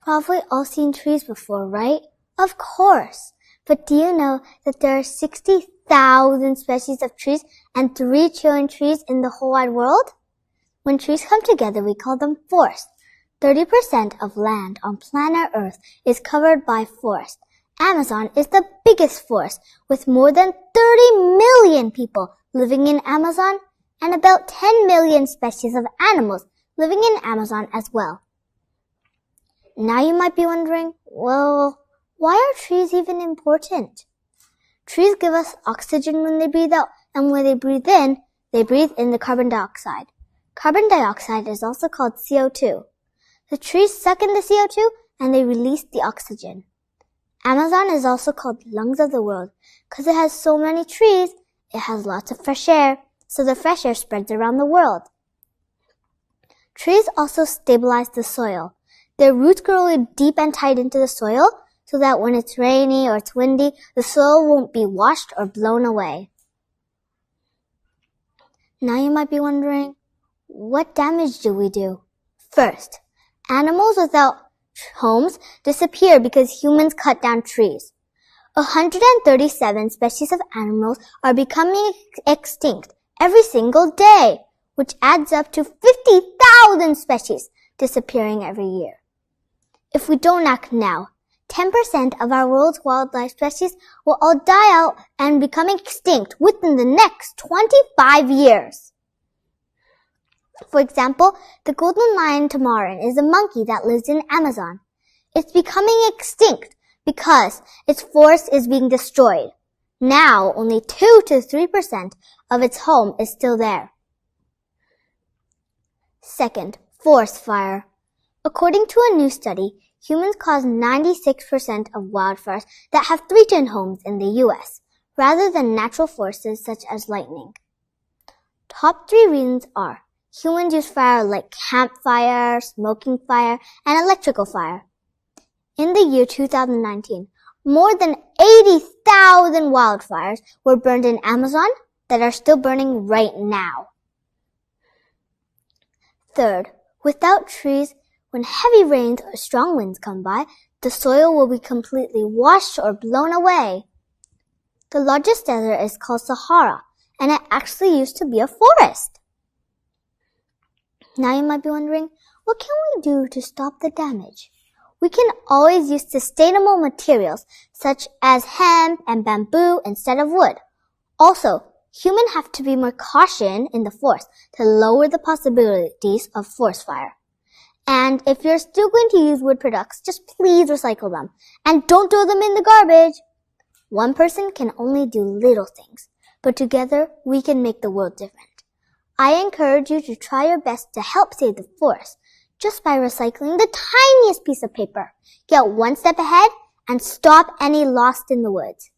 Probably all seen trees before, right? Of course. But do you know that there are 60,000 species of trees and 3 trillion trees in the whole wide world? When trees come together, we call them forests. 30% of land on planet Earth is covered by forest. Amazon is the biggest forest, with more than 30 million people living in Amazon and about 10 million species of animals living in Amazon as well. Now you might be wondering, well, why are trees even important? Trees give us oxygen when they breathe out, and when they breathe in the carbon dioxide. Carbon dioxide is also called CO2. The trees suck in the CO2 and they release the oxygen. Amazon is also called lungs of the world because it has so many trees, it has lots of fresh air, so the fresh air spreads around the world. Trees also stabilize the soil. Their roots grow really deep and tight into the soil so that when it's rainy or it's windy, the soil won't be washed or blown away. Now you might be wondering, what damage do we do? First, animals without homes disappear because humans cut down trees. 137 species of animals are becoming extinct every single day, which adds up to 50,000 species disappearing every year. If we don't act now, 10% of our world's wildlife species will all die out and become extinct within the next 25 years. For example, the golden lion tamarin is a monkey that lives in Amazon. It's becoming extinct because its forest is being destroyed. Now, only 2 to 3% of its home is still there. Second, forest fire. According to a new study, humans cause 96% of wildfires that have threatened homes in the U.S., rather than natural forces such as lightning. Top 3 reasons are humans use fire like campfire, smoking fire, and electrical fire. In the year 2019, more than 80,000 wildfires were burned in Amazon that are still burning right now. Third, without trees, when heavy rains or strong winds come by, the soil will be completely washed or blown away. The largest desert is called Sahara, and it actually used to be a forest. Now you might be wondering, what can we do to stop the damage? We can always use sustainable materials such as hemp and bamboo instead of wood. Also, humans have to be more cautious in the forest to lower the possibilities of forest fire. And if you're still going to use wood products, just please recycle them. And don't throw them in the garbage. One person can only do little things, but together we can make the world different. I encourage you to try your best to help save the forest just by recycling the tiniest piece of paper. Get one step ahead and stop any lost in the woods.